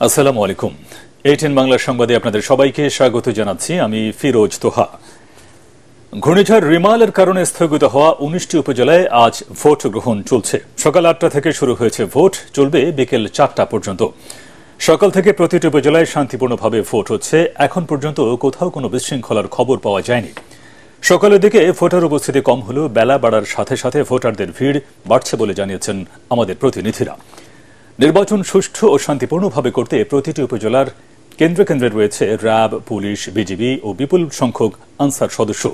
আসসালামু আলাইকুম। এটিএন বাংলা সংবাদে আপনাদের সবাইকে স্বাগত জানাচ্ছি। আমি ফিরোজ তোহা। ঘূর্ণিঝড় রিমালের কারণে স্থগিত হওয়া ১৯টি উপজেলায় আজ ভোট গ্রহণ চলছে। সকাল ৮টা থেকে শুরু হয়েছে ভোট, চলবে বিকেল ৪টা পর্যন্ত। সকাল থেকে প্রতিটি উপজেলায় শান্তিপূর্ণভাবে ভোট হচ্ছে। এখন পর্যন্ত কোথাও কোনো বিশৃঙ্খলার খবর পাওয়া যায়নি। সকালের দিকে ভোটার উপস্থিতি কম হলেও বেলা বাড়ার সাথে সাথে ভোটারদের ভিড় বাড়ছে বলে জানিয়েছেন আমাদের প্রতিনিধিরা। নির্বাচন সুষ্ঠু ও শান্তিপূর্ণভাবে করতে প্রতিটি উপজেলার কেন্দ্রে কেন্দ্রে রয়েছে র্যাব, পুলিশ, বিজিবি ও বিপুল সংখ্যক আনসার সদস্য।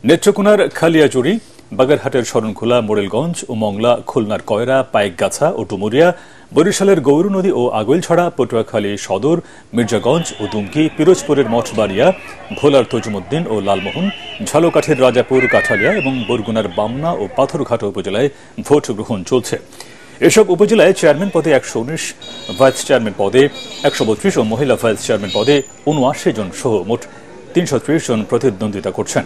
নেত্রকোনার খালিয়াজুড়ি, বাগেরহাটের শরণখোলা, মোরেলগঞ্জ ও মংলা, খুলনার কয়রা, পাইকগাছা ও ডুমুরিয়া, বরিশালের গৌরনদী ও আগৈলছড়া, পটুয়াখালী সদর, মির্জাগঞ্জ ও দুমকি, পিরোজপুরের মঠবাড়িয়া, ভোলার তজুমুদ্দিন ও লালমোহন, ঝালকাঠির রাজাপুর, কাঠালিয়া এবং বরগুনার বামনা ও পাথরঘাটা উপজেলায় ভোট গ্রহণ চলছে। এসব উপজেলায় চেয়ারম্যান পদে ১১৯, ভাইস চেয়ারম্যান পদে ১৩২ ও মহিলা ভাইস চেয়ারম্যান পদে ৭৯ জন সহ মোট ৩৩০ জন প্রতিদ্বন্দ্বিতা করছেন।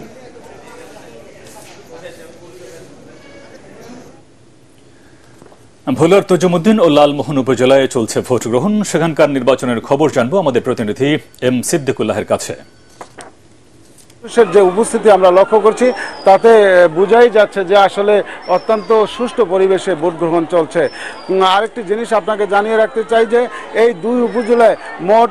ভোলার তজুমুদ্দিন ও লালমোহন উপজেলায় চলছে ভোট গ্রহণ। সেখানকার নির্বাচনের খবর জানবো আমাদের প্রতিনিধি এম সিদ্দিকুল্লাহের কাছে। যে উপস্থিতি আমরা লক্ষ্য করছি তাতে বোঝাই যাচ্ছে যে আসলে অত্যন্ত সুষ্ঠু পরিবেশে ভোট গ্রহণ চলছে। আরেকটি জিনিস আপনাকে জানিয়ে রাখতে চাই যে এই দুই উপজেলায় মোট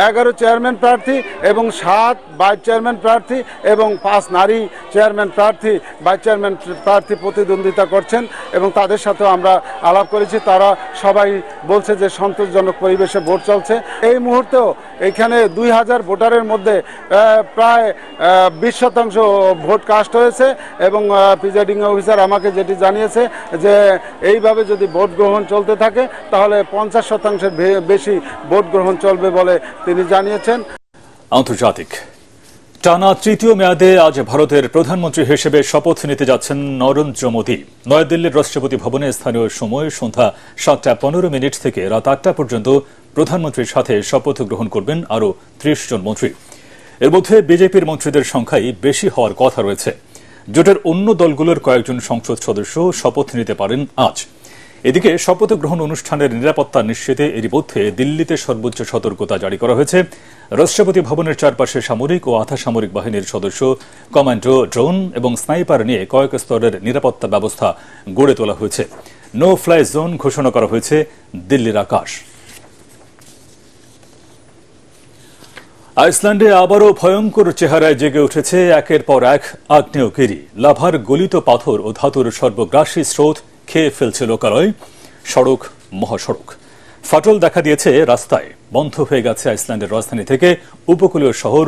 11 চেয়ারম্যান প্রার্থী এবং 7 ভাইস চেয়ারম্যান প্রার্থী এবং 5 নারী চেয়ারম্যান প্রার্থী, ভাইস চেয়ারম্যান প্রার্থী প্রতিদ্বন্দ্বিতা করছেন এবং তাদের সাথেও আমরা আলাপ করেছি। তারা সবাই বলছে যে সন্তোষজনক পরিবেশে ভোট চলছে। এই মুহূর্তেও এখানে 2000 ভোটারের মধ্যে প্রায় 20% ভোট কাস্ট হয়েছে এবং প্রিজাইডিং অফিসার আমাকে যেটি জানিয়েছে যে এইভাবে যদি ভোট গ্রহণ চলতে থাকে তাহলে 50%-এর বেশি ভোট গ্রহণ চলবে বলে তিনি জানিয়েছেন। আন্তর্জাতিক টানা তৃতীয় মেয়াদে আজ ভারতের প্রধানমন্ত্রী হিসেবে শপথ নিতে যাচ্ছেন নরেন্দ্র মোদী। নয়াদিল্লির রাষ্ট্রপতি ভবনে স্থানীয় সময় সন্ধ্যা 7টা 15 থেকে রাত 8টা পর্যন্ত প্রধানমন্ত্রীর সাথে শপথ গ্রহণ করবেন আরও 30 জন মন্ত্রী। এর মধ্যে বিজেপির মন্ত্রীদের সংখ্যাই বেশি হওয়ার কথা রয়েছে। জোটের অন্য দলগুলোর কয়েকজন সংসদ সদস্য শপথ নিতে পারেন আজ। এদিকে শপথ গ্রহণ অনুষ্ঠানের নিরাপত্তা নিশ্চিতে এরই মধ্যে দিল্লিতে সর্বোচ্চ সতর্কতা জারি করা হয়েছে। রাষ্ট্রপতি ভবনের চারপাশে সামরিক ও আধা সামরিক বাহিনীর সদস্য, কমান্ডো, ড্রোন এবং স্নাইপার নিয়ে কয়েক স্তরের নিরাপত্তা ব্যবস্থা গড়ে তোলা হয়েছে। নো ফ্লাই জোন ঘোষণা করা হয়েছে দিল্লির আকাশ। আইসল্যান্ডে আবারও ভয়ঙ্কর চেহারায় জেগে উঠেছে একের পর এক আগ্নেয়গিরি। লাভার গলিত পাথর ও ধাতুর সর্বগ্রাসী স্রোত খেয়ে ফেলছে লোকালয়, সড়ক, মহাসড়ক। ফাটল দেখা দিয়েছে রাস্তায়। বন্ধ হয়ে গেছে আইসল্যান্ডের রাজধানী থেকে উপকূলীয় শহর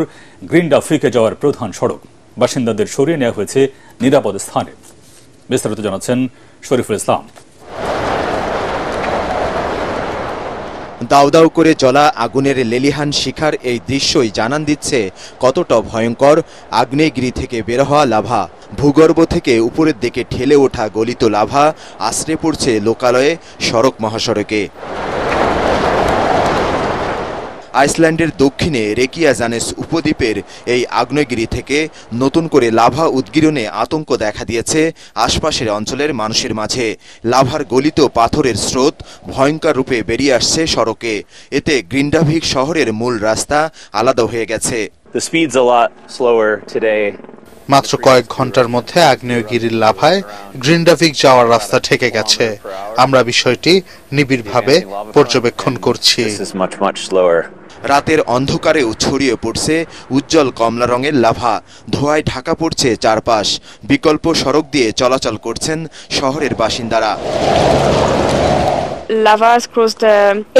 গ্রিন্ডাভিকে যাওয়ার প্রধান সড়ক। বাসিন্দাদের সরিয়ে নেওয়া হয়েছে নিরাপদ স্থানে। বিস্তারিত জানাচ্ছেন শরীফুল ইসলাম। দাউ দাউ করে জ্বলা আগুনের লেলিহান শিখার এই দৃশ্যই জানান দিচ্ছে কতটা ভয়ঙ্কর আগ্নেয়গিরি থেকে বের হওয়া লাভা। ভূগর্ভ থেকে উপরের দিকে ঠেলে ওঠা গলিত লাভা আশ্রে পড়ছে লোকালয়ে, সড়ক, মহাসড়কে। আইসল্যান্ডের দক্ষিণে রেকিয়াজানেস উপদ্বীপের এই আগ্নেয়গিরি থেকে নতুন করে লাভা উদ্গীরণে আতঙ্ক দেখা দিয়েছে আশপাশের অঞ্চলের মানুষের মাঝে। লাভার গলিত পাথরের স্রোত ভয়ঙ্কর রূপে বেরিয়ে আসছে সড়কে। এতে গ্রিন্ডাভিক শহরের মূল রাস্তা আলাদা হয়ে গেছে। মাত্র কয়েক ঘন্টার মধ্যে আগ্নেয়গিরির লাভায় গ্রিন্ডাভিক যাওয়ার রাস্তা ঠেকে গেছে। আমরা বিষয়টি নিবিড়ভাবে পর্যবেক্ষণ করছি। রাতের অন্ধকারেও ছড়িয়ে পড়ছে উজ্জ্বল কমলা রঙের লাভা। ধোঁয়ায় ঢাকা পড়ছে চারপাশ। বিকল্প সড়ক দিয়ে চলাচল করছেন শহরের বাসিন্দারা।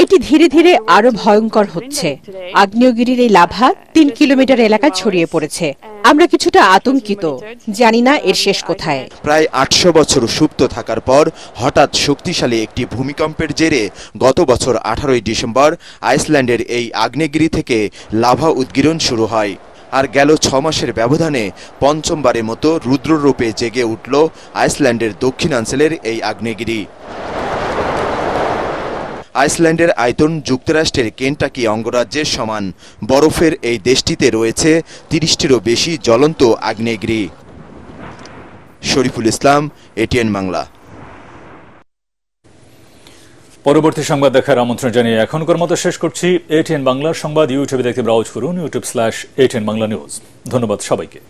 এটি ধীরে ধীরে আরো ভয়ঙ্কর হচ্ছে। আগ্নেয়গিরির এই লাভা 3 কিলোমিটার এলাকায় ছড়িয়ে পড়েছে। আমরা কিছুটা আতঙ্কিত, জানি না এর শেষ কোথায়। প্রায় 800 বছর সুপ্ত থাকার পর হঠাৎ শক্তিশালী একটি ভূমিকম্পের জেরে গত বছর 18 ডিসেম্বর আইসল্যান্ডের এই আগ্নেয়গিরি থেকে লাভা উদ্গীরণ শুরু হয়। আর গেল 6 মাসের ব্যবধানে পঞ্চমবারের মতো রুদ্ররূপে জেগে উঠল আইসল্যান্ডের দক্ষিণাঞ্চলের এই আগ্নেয়গিরি। আইসল্যান্ডের আয়তন যুক্তরাষ্ট্রের কেন্টাকি অঙ্গরাজ্যের সমান। বরফের এই দেশটিতে রয়েছে 30টিরও বেশি জ্বলন্ত আগ্নেয়গিরি। শরীফুল ইসলাম, এটিএন বাংলা। পরবর্তী সংবাদ দেখার আমন্ত্রণ জানিয়ে এখনকার মতো শেষ করছি। এটিএন বাংলা সংবাদ ইউটিউবে দেখতে ব্রাউজ করুন youtube/ATN বাংলা নিউজ। ধন্যবাদ সবাইকে।